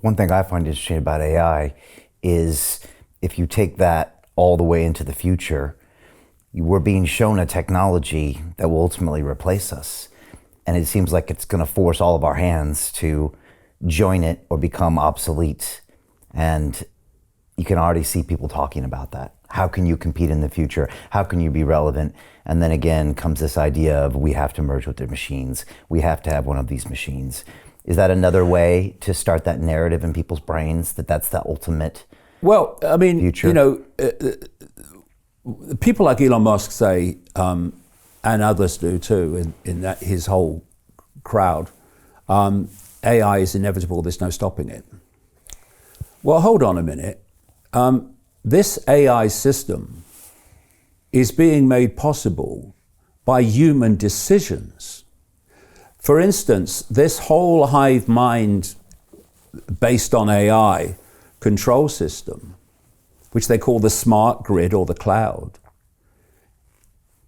One thing I find interesting about AI is if you take that all the way into the future, we're being shown a technology that will ultimately replace us. And it seems like it's going to force all of our hands to join it or become obsolete. And you can already see people talking about that. How can you compete in the future? How can you be relevant? And then again comes this idea of we have to merge with the machines. We have to have one of these machines. Is that another way to start that narrative in people's brains that that's the ultimate Well, I mean, future? you know, people like Elon Musk say, and others do too, in that his whole crowd, AI is inevitable, there's no stopping it. Well, hold on a minute. This AI system is being made possible by human decisions. For instance, this whole hive mind based on AI control system, which they call the smart grid or the cloud,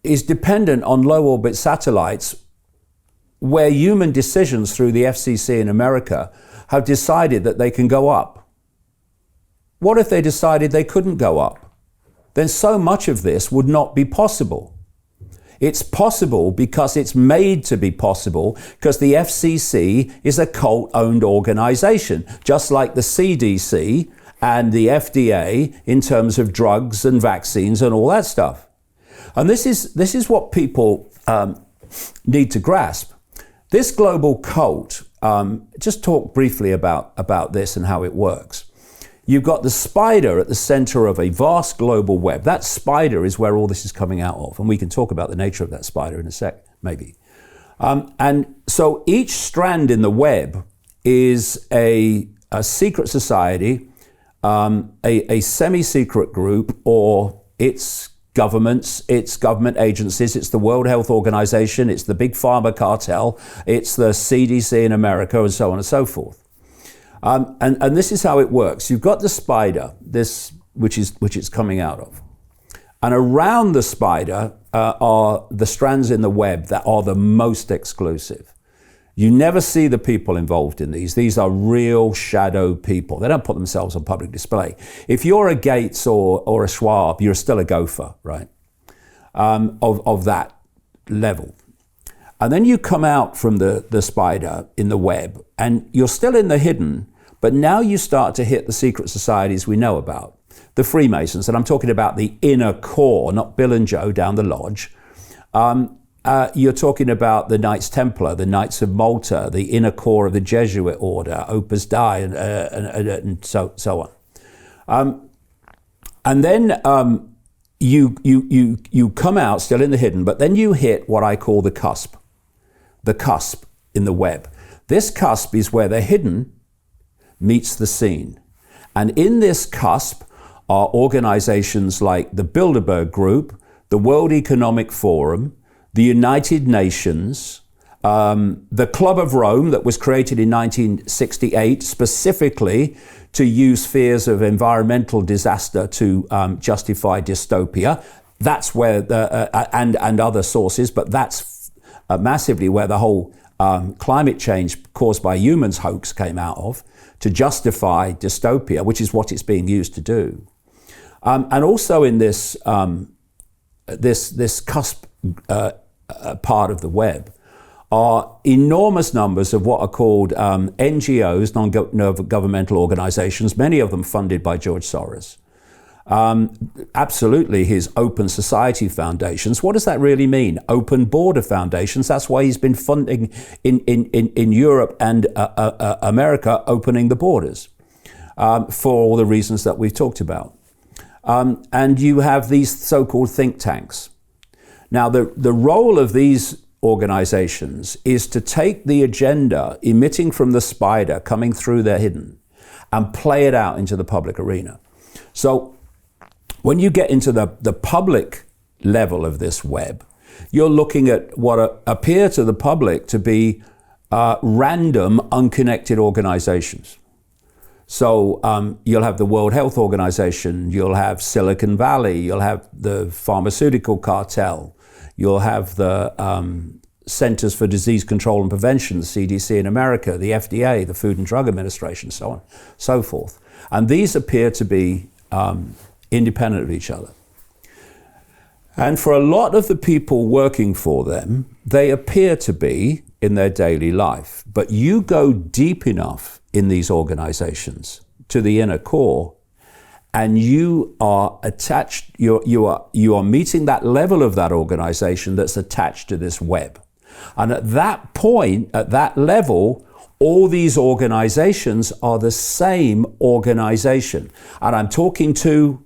is dependent on low orbit satellites where human decisions through the FCC in America have decided that they can go up. What if they decided they couldn't go up? Then so much of this would not be possible. It's possible because it's made to be possible because the FCC is a cult-owned organization, just like the CDC and the FDA in terms of drugs and vaccines and all that stuff. And this is what people need to grasp. This global cult, just talk briefly about this and how it works. You've got the spider at the center of a vast global web. That spider is where all this is coming out of. And we can talk about the nature of that spider in a sec, maybe. And so each strand in the web is a secret society, a semi-secret group, or its governments, its government agencies, it's the World Health Organization, it's the big pharma cartel, it's the CDC in America, and so on and so forth. And this is how it works. You've got the spider, this which it's coming out of. And around the spider are the strands in the web that are the most exclusive. You never see the people involved in these. These are real shadow people. They don't put themselves on public display. If you're a Gates or a Schwab, you're still a gopher, right? Of that level. And then you come out from the spider in the web, and you're still in the hidden, but now you start to hit the secret societies we know about. The Freemasons, and I'm talking about the inner core, not Bill and Joe down the lodge. You're talking about the Knights Templar, the Knights of Malta, the inner core of the Jesuit order, Opus Dei, and so on. And then you come out still in the hidden, but then you hit what I call the cusp in the web. This cusp is where the hidden meets the seen. And in this cusp are organizations like the Bilderberg Group, the World Economic Forum, the United Nations, the Club of Rome that was created in 1968 specifically to use fears of environmental disaster to justify dystopia. That's where and other sources, but that's massively where the whole climate change caused by humans hoax came out of, to justify dystopia, which is what it's being used to do. And also in this this cusp part of the web are enormous numbers of what are called NGOs, non-governmental organizations, many of them funded by George Soros. Absolutely his Open Society Foundations. What does that really mean? Open Border Foundations. That's why he's been funding in Europe and America opening the borders for all the reasons that we've talked about. And you have these so-called think tanks. Now, the role of these organizations is to take the agenda emitting from the spider, coming through their hidden, and play it out into the public arena. So when you get into the public level of this web, you're looking at what appear to the public to be random, unconnected organizations. So you'll have the World Health Organization, you'll have Silicon Valley, you'll have the pharmaceutical cartel, you'll have the Centers for Disease Control and Prevention, the CDC in America, the FDA, the Food and Drug Administration, so on, so forth. And these appear to be independent of each other. And for a lot of the people working for them, they appear to be in their daily life. But you go deep enough in these organizations to the inner core, and you are attached, you are meeting that level of that organization that's attached to this web. And at that point, at that level, all these organizations are the same organization. And I'm talking to,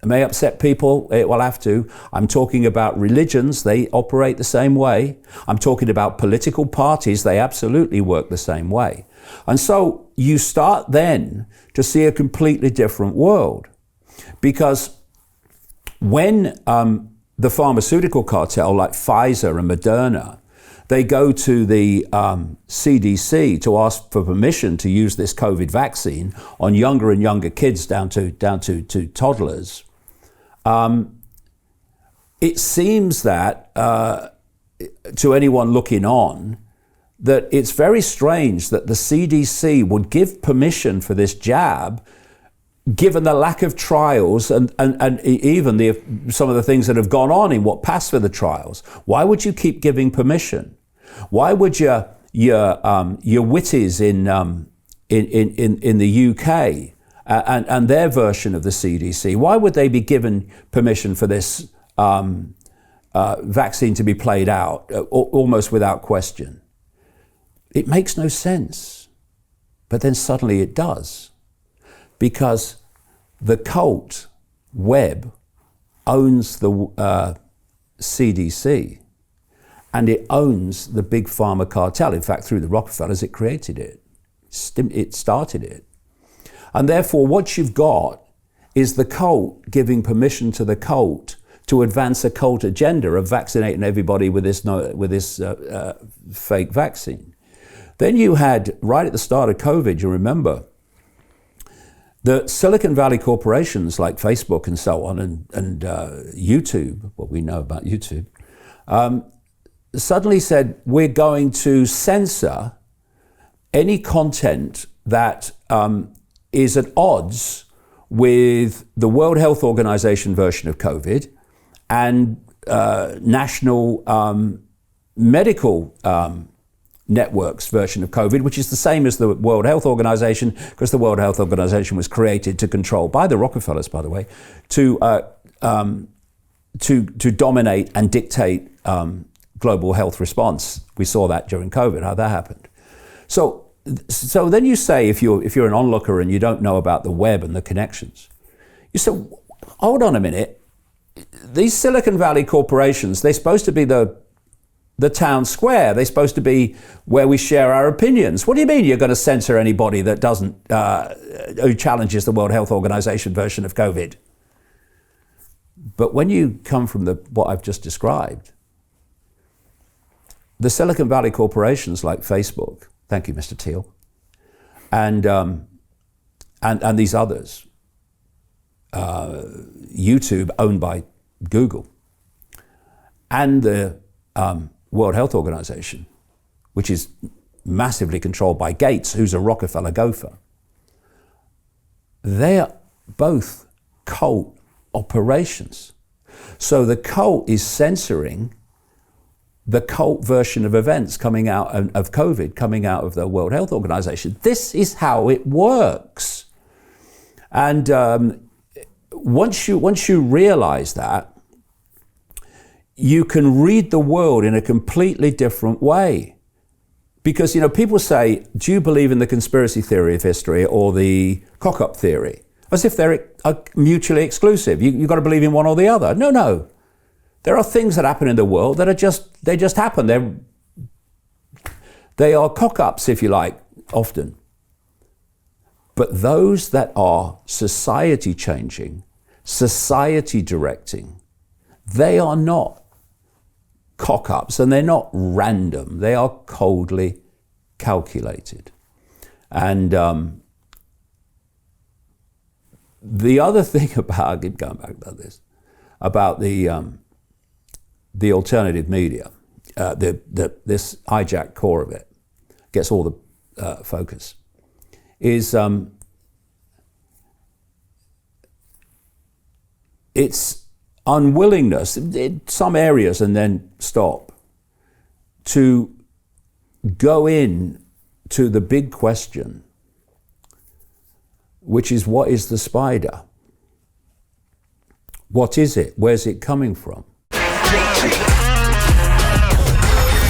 it may upset people, it will have to. I'm talking about religions, they operate the same way. I'm talking about political parties, they absolutely work the same way. And so you start then to see a completely different world. Because when the pharmaceutical cartel like Pfizer and Moderna, they go to the CDC to ask for permission to use this COVID vaccine on younger and younger kids down to toddlers. It seems that to anyone looking on, that it's very strange that the CDC would give permission for this jab, given the lack of trials and even some of the things that have gone on in what passed for the trials. Why would you keep giving permission? Why would your witties in the UK and their version of the CDC, why would they be given permission for this vaccine to be played out almost without question? It makes no sense. But then suddenly it does. Because the cult web owns the CDC, and it owns the big pharma cartel. In fact, through the Rockefellers, it created it. It started it. And therefore, what you've got is the cult giving permission to the cult to advance a cult agenda of vaccinating everybody with this fake vaccine. Then you had, right at the start of COVID, you remember, the Silicon Valley corporations like Facebook and so on, and YouTube, what we know about YouTube, suddenly said, we're going to censor any content that is at odds with the World Health Organization version of COVID and national medical networks version of COVID, which is the same as the World Health Organization, because the World Health Organization was created to control, by the Rockefellers, by the way, to dominate and dictate global health response. We saw that during COVID, how that happened. So then you say, if you're an onlooker and you don't know about the web and the connections, you say, hold on a minute. These Silicon Valley corporations, they're supposed to be the town square. They're supposed to be where we share our opinions. What do you mean you're going to censor anybody that doesn't, who challenges the World Health Organization version of COVID? But when you come from what I've just described, the Silicon Valley corporations like Facebook, thank you, Mr. Teal, and these others, YouTube owned by Google, and the World Health Organization, which is massively controlled by Gates, who's a Rockefeller gopher. They're both cult operations. So the cult is censoring the cult version of events coming out of COVID, coming out of the World Health Organization. This is how it works. And once you realize that, you can read the world in a completely different way. Because, people say, do you believe in the conspiracy theory of history or the cock-up theory? As if they're mutually exclusive. You've got to believe in one or the other. No. There are things that happen in the world that they just happen. They are cock-ups, if you like, often. But those that are society changing, society directing, they are not cock-ups, and they're not random. They are coldly calculated. And the other thing about, I keep going back about this, about the alternative media, this hijack core of it, gets all the focus, is its unwillingness in some areas and then stop to go in to the big question, which is, what is the spider? What is it? Where's it coming from?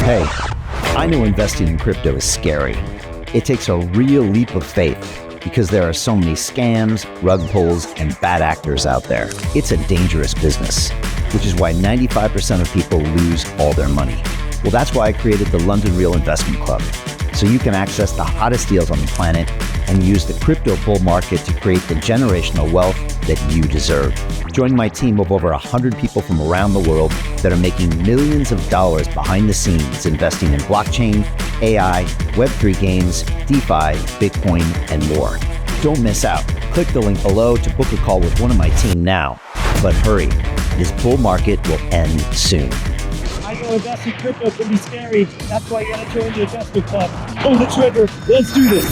Hey, I know investing in crypto is scary. It takes a real leap of faith because there are so many scams, rug pulls, and bad actors out there. It's a dangerous business, which is why 95% of people lose all their money. Well, that's why I created the London Real Investment Club, so you can access the hottest deals on the planet and use the crypto bull market to create the generational wealth that you deserve. Join my team of over 100 people from around the world that are making millions of dollars behind the scenes investing in blockchain, AI, Web3 games, DeFi, Bitcoin, and more. Don't miss out. Click the link below to book a call with one of my team now. But hurry, this bull market will end soon. I know investing in crypto can be scary. That's why you gotta join the investment club. Pull the trigger. Let's do this.